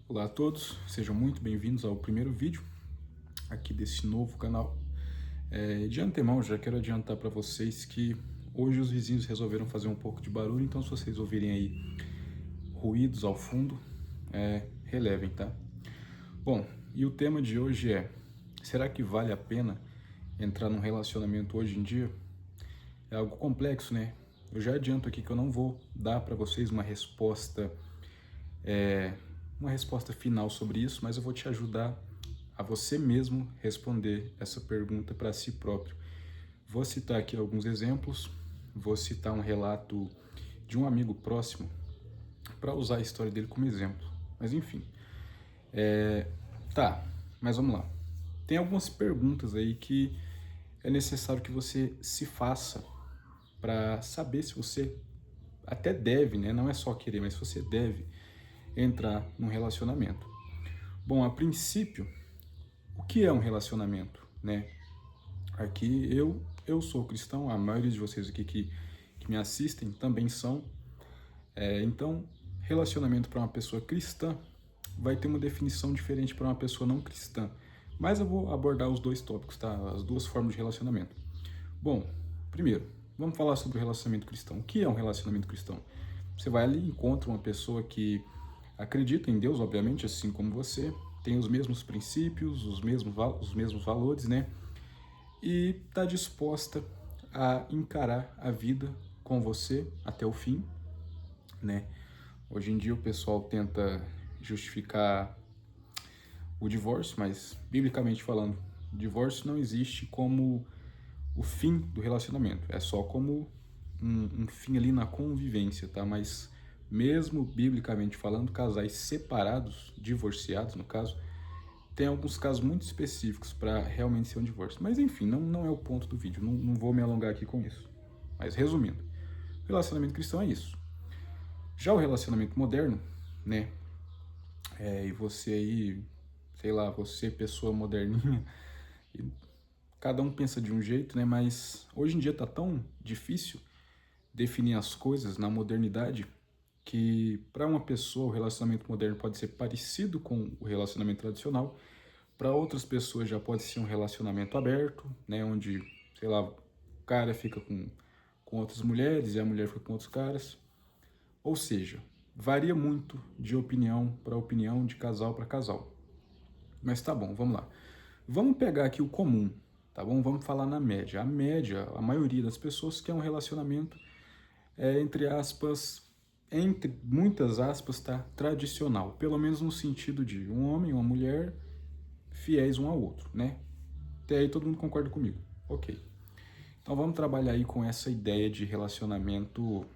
Olá a todos, sejam muito bem-vindos ao primeiro vídeo aqui desse novo canal. De antemão, já quero adiantar para vocês que hoje os vizinhos resolveram fazer um pouco de barulho, então se vocês ouvirem aí ruídos ao fundo, relevem, tá? Bom, e o tema de hoje é: será que vale a pena entrar num relacionamento hoje em dia? É algo complexo, né? Eu já adianto aqui que eu não vou dar para vocês uma resposta final sobre isso, mas eu vou te ajudar a você mesmo responder essa pergunta para si próprio. Vou citar aqui alguns exemplos, vou citar um relato de um amigo próximo para usar a história dele como exemplo. Mas enfim, tá, mas vamos lá. Tem algumas perguntas aí que é necessário que você se faça para saber se você até deve, né? Não é só querer, mas se você deve entrar num relacionamento. Bom, a princípio, o que é um relacionamento, né? Aqui eu sou cristão, a maioria de vocês aqui que me assistem também são. Então, relacionamento para uma pessoa cristã vai ter uma definição diferente para uma pessoa não cristã. Mas eu vou abordar os dois tópicos, tá? As duas formas de relacionamento. Bom, primeiro, vamos falar sobre o relacionamento cristão. O que é um relacionamento cristão? Você vai ali e encontra uma pessoa que acredita em Deus, obviamente, assim como você, tem os mesmos princípios, os mesmos valores, né? E está disposta a encarar a vida com você até o fim, né? Hoje em dia o pessoal tenta justificar o divórcio, mas biblicamente falando, o divórcio não existe como o fim do relacionamento, é só como um fim ali na convivência, tá? Mas mesmo biblicamente falando, casais separados, divorciados no caso, tem alguns casos muito específicos para realmente ser um divórcio. Mas enfim, não é o ponto do vídeo, não vou me alongar aqui com isso. Mas resumindo, o relacionamento cristão é isso. Já o relacionamento moderno, né? E você aí, sei lá, você pessoa moderninha, e cada um pensa de um jeito, né? Mas hoje em dia tá tão difícil definir as coisas na modernidade que para uma pessoa o relacionamento moderno pode ser parecido com o relacionamento tradicional. Para outras pessoas já pode ser um relacionamento aberto, né, onde, sei lá, o cara fica com outras mulheres e a mulher fica com outros caras. Ou seja, varia muito de opinião para opinião, de casal para casal. Mas tá bom, vamos lá. Vamos pegar aqui o comum, tá bom? Vamos falar na média. A média, a maioria das pessoas quer um relacionamento, entre aspas, entre muitas aspas, tá? Tradicional. Pelo menos no sentido de um homem e uma mulher fiéis um ao outro, né? Até aí todo mundo concorda comigo. Ok. Então vamos trabalhar aí com essa ideia de relacionamento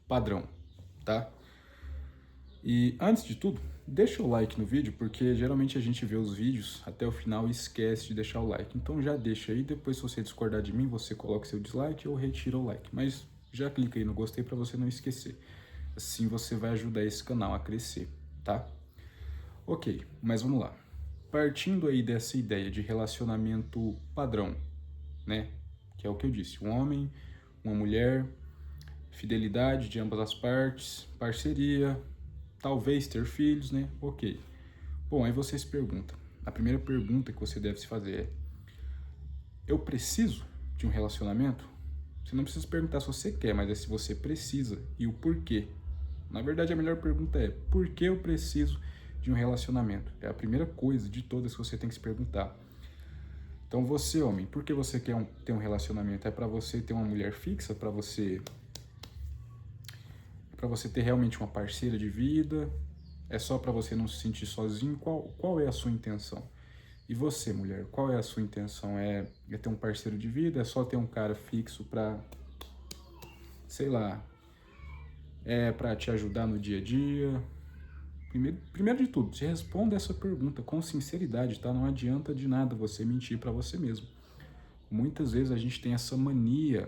padrão, tá? E antes de tudo, deixa o like no vídeo, porque geralmente a gente vê os vídeos até o final e esquece de deixar o like. Então já deixa aí, depois se você discordar de mim, você coloca seu dislike ou retira o like. Mas já clica aí no gostei para você não esquecer. Assim você vai ajudar esse canal a crescer, tá? Ok, mas vamos lá. Partindo aí dessa ideia de relacionamento padrão, né? Que é o que eu disse, um homem, uma mulher, fidelidade de ambas as partes, parceria, talvez ter filhos, né? Ok. Bom, aí você se pergunta. A primeira pergunta que você deve se fazer é: eu preciso de um relacionamento? Você não precisa perguntar se você quer, mas é se você precisa e o porquê. Na verdade, a melhor pergunta é: por que eu preciso de um relacionamento? É a primeira coisa de todas que você tem que se perguntar. Então você, homem, por que você quer ter um relacionamento? É para você ter uma mulher fixa? Para você ter realmente uma parceira de vida? É só para você não se sentir sozinho? Qual é a sua intenção? E você, mulher, qual é a sua intenção? É ter um parceiro de vida? É só ter um cara fixo para, sei lá, para te ajudar no dia a dia? Primeiro de tudo, te responda essa pergunta com sinceridade, tá? Não adianta de nada você mentir para você mesmo. Muitas vezes a gente tem essa mania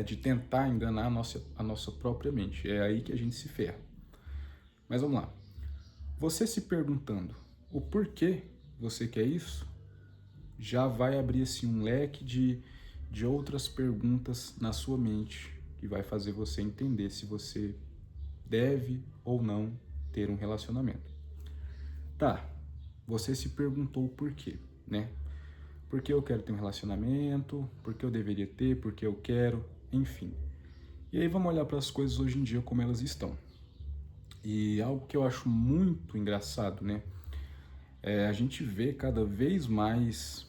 de tentar enganar a nossa própria mente. É aí que a gente se ferra. Mas vamos lá. Você se perguntando o porquê você quer isso, já vai abrir assim, um leque de outras perguntas na sua mente que vai fazer você entender se você deve ou não ter um relacionamento. Tá, você se perguntou o porquê, né? Por que eu quero ter um relacionamento, por que eu deveria ter, por que eu quero, enfim. E aí vamos olhar para as coisas hoje em dia como elas estão. E algo que eu acho muito engraçado, né? A gente vê cada vez mais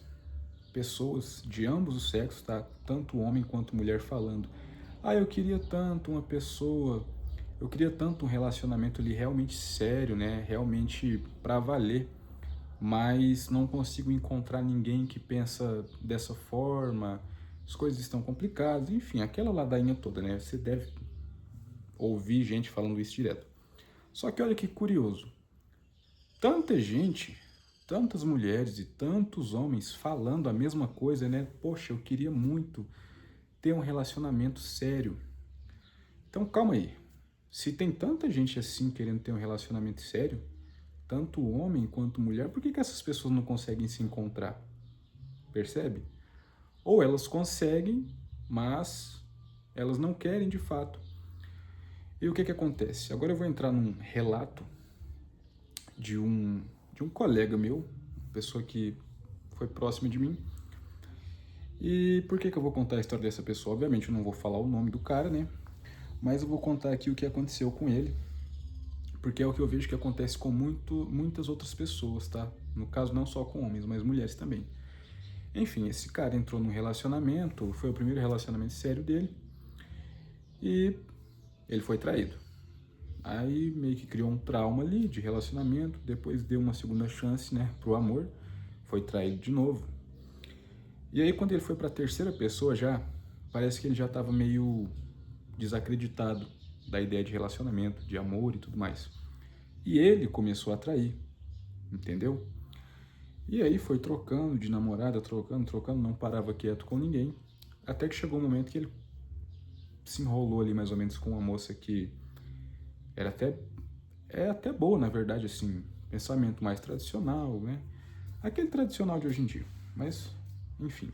pessoas de ambos os sexos, tá? Tanto homem quanto mulher falando: "Ah, eu queria tanto uma pessoa, eu queria tanto um relacionamento ali realmente sério, né? Realmente pra valer, mas não consigo encontrar ninguém que pensa dessa forma. As coisas estão complicadas", enfim, aquela ladainha toda, né? Você deve ouvir gente falando isso direto. Só que olha que curioso. Tanta gente, tantas mulheres e tantos homens falando a mesma coisa, né? Poxa, eu queria muito ter um relacionamento sério. Então calma aí. Se tem tanta gente assim querendo ter um relacionamento sério, tanto homem quanto mulher, por que que essas pessoas não conseguem se encontrar? Percebe? Ou elas conseguem, mas elas não querem de fato. E o que que acontece? Agora eu vou entrar num relato de um colega meu, pessoa que foi próxima de mim. E por que que eu vou contar a história dessa pessoa? Obviamente eu não vou falar o nome do cara, né? Mas eu vou contar aqui o que aconteceu com ele, porque é o que eu vejo que acontece com muitas outras pessoas, tá? No caso, não só com homens, mas mulheres também. Enfim, esse cara entrou num relacionamento, foi o primeiro relacionamento sério dele, e ele foi traído. Aí meio que criou um trauma ali de relacionamento, depois deu uma segunda chance, né, pro amor, foi traído de novo. E aí quando ele foi pra terceira pessoa já, parece que ele já tava meio desacreditado da ideia de relacionamento, de amor e tudo mais. E ele começou a trair, entendeu? E aí foi trocando de namorada, trocando, não parava quieto com ninguém, até que chegou um momento que ele se enrolou ali mais ou menos com uma moça que era até boa, na verdade, assim, pensamento mais tradicional, né? Aquele tradicional de hoje em dia, mas enfim.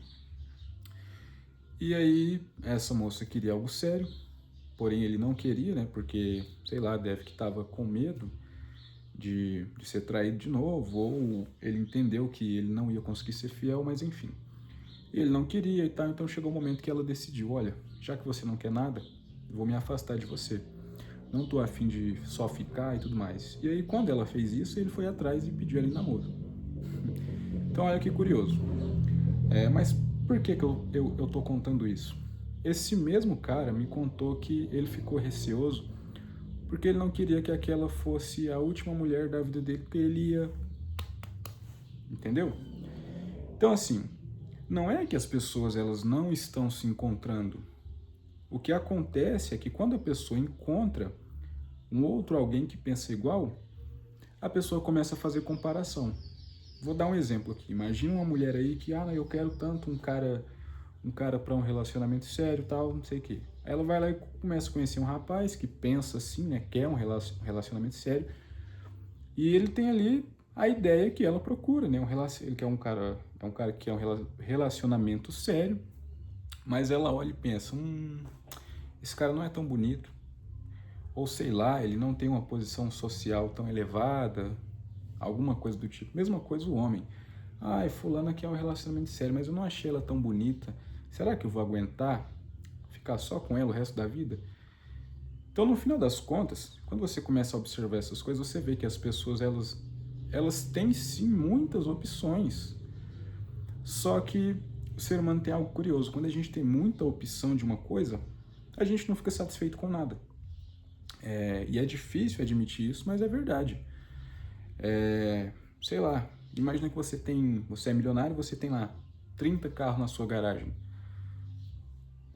E aí essa moça queria algo sério, porém ele não queria, né? Porque, sei lá, deve que estava com medo de ser traído de novo, ou ele entendeu que ele não ia conseguir ser fiel, mas enfim. Ele não queria e tal, então chegou um momento que ela decidiu: olha, já que você não quer nada, eu vou me afastar de você. Não tô afim de só ficar e tudo mais. E aí quando ela fez isso, ele foi atrás e pediu ela em namoro. Então olha que curioso. Mas por que eu tô contando isso? Esse mesmo cara me contou que ele ficou receoso porque ele não queria que aquela fosse a última mulher da vida dele, porque ele ia... Entendeu? Então, assim, não é que as pessoas elas não estão se encontrando. O que acontece é que quando a pessoa encontra um outro alguém que pensa igual, a pessoa começa a fazer comparação. Vou dar um exemplo aqui. Imagina uma mulher aí que, eu quero tanto um cara para um relacionamento sério, tal, não sei o quê. Aí ela vai lá e começa a conhecer um rapaz que pensa assim, né, quer um relacionamento sério, e ele tem ali a ideia que ela procura, né, ele quer é um cara que quer um relacionamento sério, mas ela olha e pensa, esse cara não é tão bonito, ou sei lá, ele não tem uma posição social tão elevada, alguma coisa do tipo. Mesma coisa o homem. Fulana quer um relacionamento sério, mas eu não achei ela tão bonita. Será que eu vou aguentar ficar só com ela o resto da vida? Então, no final das contas, quando você começa a observar essas coisas, você vê que as pessoas, elas têm sim muitas opções. Só que o ser humano tem algo curioso. Quando a gente tem muita opção de uma coisa, a gente não fica satisfeito com nada. E é difícil admitir isso, mas é verdade. Sei lá, imagina que você é milionário, você tem lá 30 carros na sua garagem.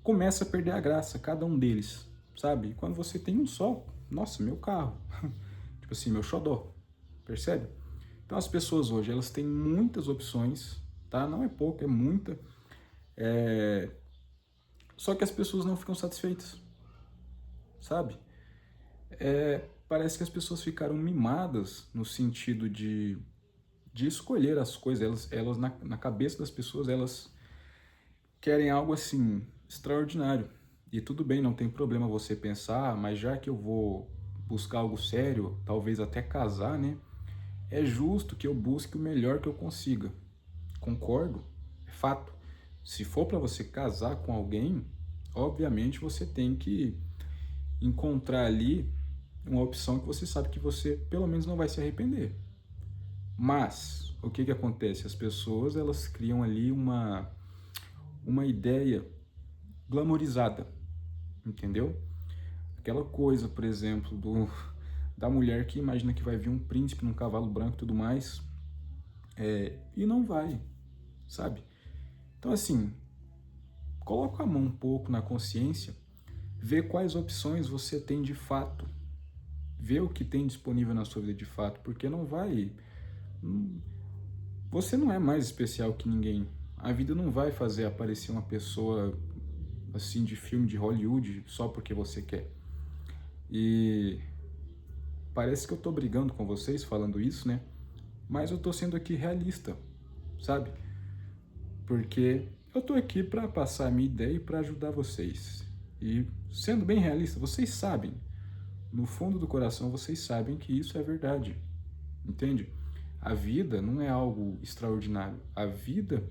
Começa a perder a graça, cada um deles, sabe? Quando você tem um só, nossa, meu carro. Tipo assim, meu xodó, percebe? Então as pessoas hoje, elas têm muitas opções, tá? Não é pouco, é muita. Só que as pessoas não ficam satisfeitas, sabe? Parece que as pessoas ficaram mimadas no sentido de escolher as coisas. Elas na cabeça das pessoas, elas querem algo assim, extraordinário. E tudo bem, não tem problema você pensar, mas já que eu vou buscar algo sério, talvez até casar, né? é justo que eu busque o melhor que eu consiga. Concordo, é fato. Se for para você casar com alguém, obviamente você tem que encontrar ali uma opção que você sabe que você pelo menos não vai se arrepender. Mas o que que acontece? As pessoas elas criam ali uma ideia glamorizada, entendeu? Aquela coisa, por exemplo, da mulher que imagina que vai vir um príncipe num cavalo branco e tudo mais, e não vai, sabe? Então, assim, coloca a mão um pouco na consciência, vê quais opções você tem de fato, vê o que tem disponível na sua vida de fato, porque não vai. Você não é mais especial que ninguém. A vida não vai fazer aparecer uma pessoa assim de filme de Hollywood só porque você quer. E parece que eu tô brigando com vocês falando isso, né? Mas eu tô sendo aqui realista, sabe? Porque eu tô aqui para passar a minha ideia e para ajudar vocês. E sendo bem realista, vocês sabem, no fundo do coração vocês sabem que isso é verdade. Entende? A vida não é algo extraordinário. A vida,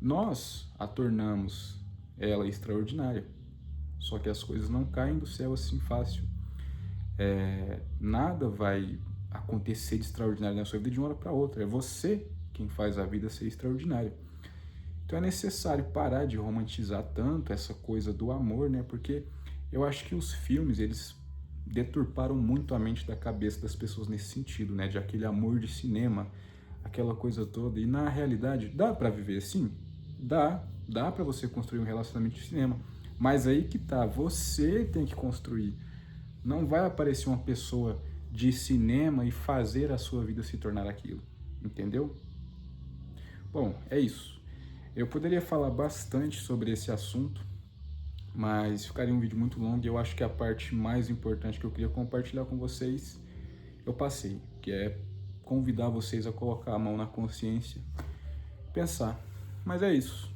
nós a tornamos ela extraordinária. Só que as coisas não caem do céu assim fácil. Nada vai acontecer de extraordinário na sua vida de uma hora para outra. É você quem faz a vida ser extraordinária. Então é necessário parar de romantizar tanto essa coisa do amor, né? Porque eu acho que os filmes, eles deturparam muito a mente da cabeça das pessoas nesse sentido, né? De aquele amor de cinema, aquela coisa toda. E na realidade, dá para viver assim? Dá para você construir um relacionamento de cinema. Mas aí que tá, você tem que construir. Não vai aparecer uma pessoa de cinema e fazer a sua vida se tornar aquilo, entendeu? Bom, é isso. Eu poderia falar bastante sobre esse assunto, mas ficaria um vídeo muito longo e eu acho que a parte mais importante que eu queria compartilhar com vocês, eu passei, que é convidar vocês a colocar a mão na consciência, pensar. Mas é isso.